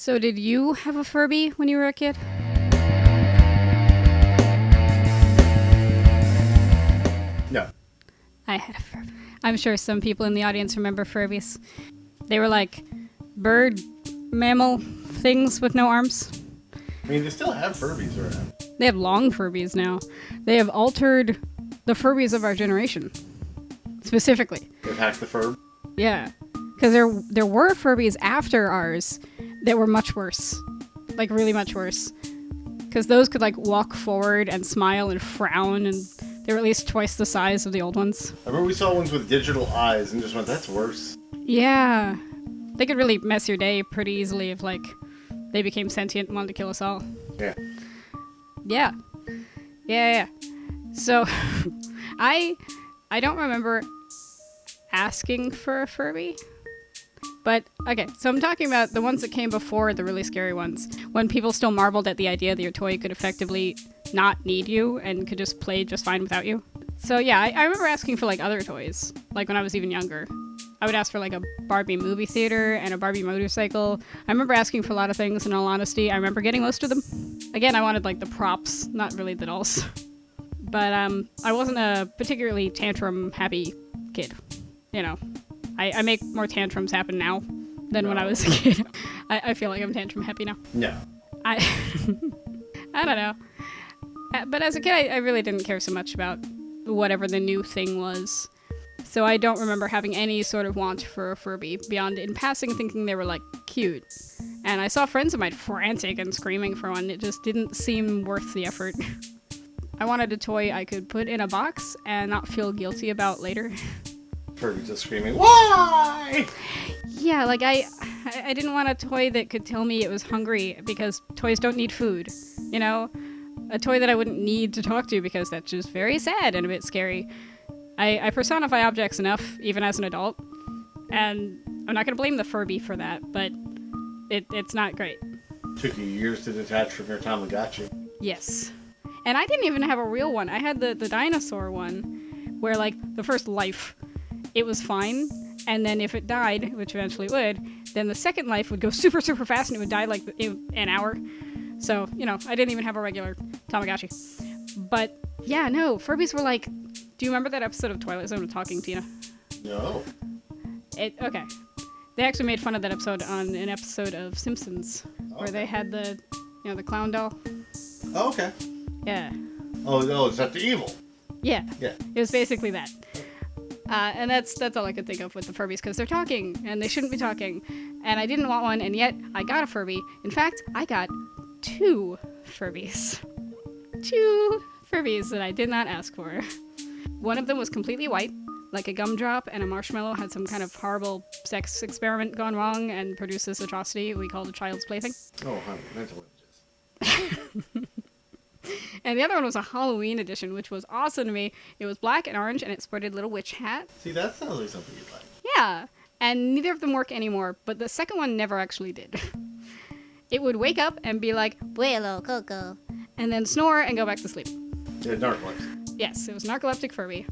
So did you have a Furby when you were a kid? No. I had a Furby. I'm sure some people in the audience remember Furbies. They were like bird, mammal things with no arms. I mean, they still have Furbies around. They have long Furbies now. They have altered the Furbies of our generation. Specifically. They've hacked the Furb. Yeah. Because there were Furbies after ours that were much worse. Like, really much worse. Because those could, like, walk forward and smile and frown, and they were at least twice the size of the old ones. I remember we saw ones with digital eyes and just went, that's worse. Yeah. They could really mess your day pretty easily if, like, they became sentient and wanted to kill us all. Yeah. Yeah. So, I don't remember asking for a Furby. But, okay, so I'm talking about the ones that came before the really scary ones. When people still marveled at the idea that your toy could effectively not need you and could just play just fine without you. So, yeah, I remember asking for, like, other toys. Like, when I was even younger. I would ask for, like, a Barbie movie theater and a Barbie motorcycle. I remember asking for a lot of things, in all honesty. I remember getting most of them. Again, I wanted, like, the props, not really the dolls. But, I wasn't a particularly tantrum-happy kid. You know. I make more tantrums happen now than when I was a kid. I feel like I'm tantrum happy now. No. I don't know. But as a kid, I really didn't care so much about whatever the new thing was. So I don't remember having any sort of want for a Furby beyond in passing thinking they were, like, cute. And I saw friends of mine frantic and screaming for one. It just didn't seem worth the effort. I wanted a toy I could put in a box and not feel guilty about later. Furby just screaming, why? Yeah, like I didn't want a toy that could tell me it was hungry because toys don't need food, you know? A toy that I wouldn't need to talk to because that's just very sad and a bit scary. I personify objects enough, even as an adult, and I'm not going to blame the Furby for that, but it's not great. Took you years to detach from your Tamagotchi. Yes. And I didn't even have a real one. I had the dinosaur one, where, like, the first life, it was fine, and then if it died, which eventually would, then the second life would go super, super fast, and it would die, like, in an hour. So, you know, I didn't even have a regular Tamagotchi. But, yeah, no, Furbies were like... Do you remember that episode of Twilight Zone with Talking Tina? No. Okay. They actually made fun of that episode on an episode of Simpsons, where they had the clown doll. Oh, okay. Yeah. Oh, is that the evil? Yeah. Yeah. It was basically that. And that's all I could think of with the Furbies, because they're talking, and they shouldn't be talking. And I didn't want one, and yet I got a Furby. In fact, I got 2 Furbies. 2 Furbies that I did not ask for. One of them was completely white, like a gumdrop, and a marshmallow had some kind of horrible sex experiment gone wrong and produced this atrocity we called a child's plaything. Oh, honey, mental images. And the other one was a Halloween edition, which was awesome to me. It was black and orange, and it sported a little witch hat. See, that sounds like something you'd like. Yeah, and neither of them work anymore, but the second one never actually did. It would wake up and be like, "Bueno, Coco," and then snore and go back to sleep. Yeah, narcolepsy. Yes, it was narcoleptic Furby.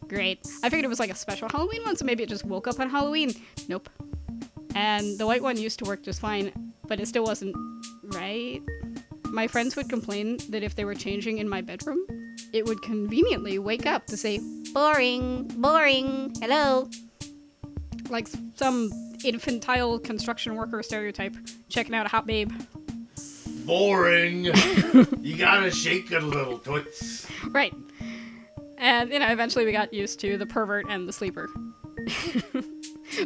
Great. I figured it was like a special Halloween one, so maybe it just woke up on Halloween. Nope. And the white one used to work just fine, but it still wasn't right. My friends would complain that if they were changing in my bedroom, it would conveniently wake up to say, "Boring, boring, hello." Like some infantile construction worker stereotype, checking out a hot babe. Boring. You gotta shake it a little, toots. Right. And, eventually we got used to the pervert and the sleeper.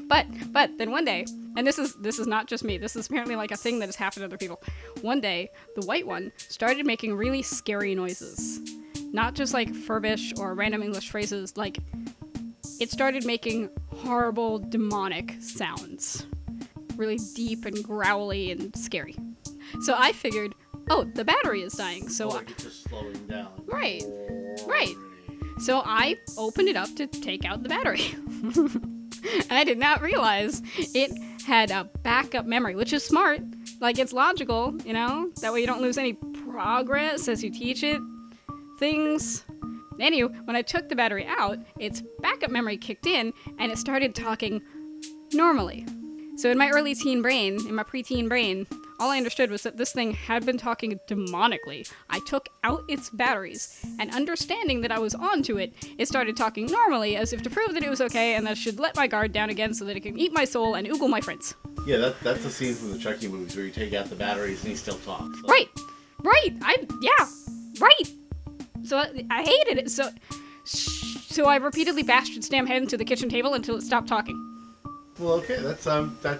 But then one day, and this is not just me, this is apparently like a thing that has happened to other people. One day, the white one started making really scary noises. Not just like Furbish or random English phrases, like it started making horrible demonic sounds. Really deep and growly and scary. So I figured, oh, the battery is dying, so like it's just slowing down. Right. So I opened it up to take out the battery. I did not realize it had a backup memory, which is smart. Like, it's logical, That way you don't lose any progress as you teach it things. Anywho, when I took the battery out, its backup memory kicked in, and it started talking normally. So in my early teen brain, in my preteen brain, all I understood was that this thing had been talking demonically. I took out its batteries, and understanding that I was onto it, it started talking normally, as if to prove that it was okay and that I should let my guard down again so that it can eat my soul and oogle my friends. Yeah, that's a scene from the Chucky movies where you take out the batteries and he still talks. So. Right! Right! So I hated it, so I repeatedly bashed its damn head into the kitchen table until it stopped talking. Well, okay, that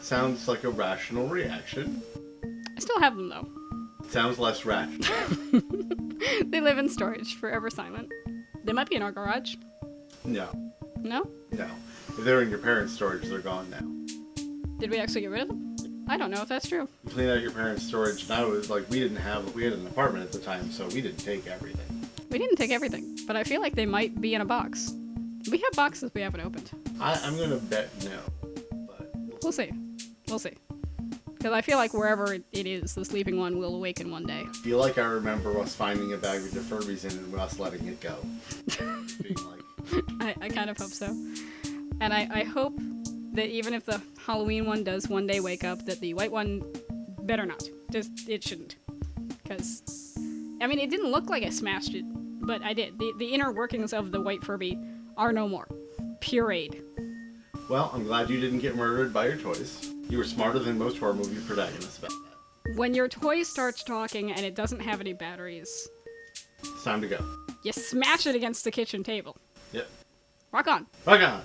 sounds like a rational reaction. I still have them, though. Sounds less rational. They live in storage, forever silent. They might be in our garage. No. No? No. If they're in your parents' storage, they're gone now. Did we actually get rid of them? I don't know if that's true. You clean out your parents' storage, and I was like, we had an apartment at the time, so we didn't take everything. We didn't take everything, but I feel like they might be in a box. We have boxes we haven't opened. I'm gonna bet no. But We'll see. Because I feel like wherever it is, the sleeping one will awaken one day. I feel like I remember us finding a bag with the Furbies in it and us letting it go. Being like, I kind of hope so. And I hope that even if the Halloween one does one day wake up, that the white one better not. It shouldn't. Because, I mean, it didn't look like I smashed it, but I did. The inner workings of the white Furby are no more. Pureed. well, I'm glad you didn't get murdered by your toys. You were smarter than most horror movie protagonists about that. When your toy starts talking and it doesn't have any batteries, It's time to go. you smash it against the kitchen table. Yep. Rock on. Rock on!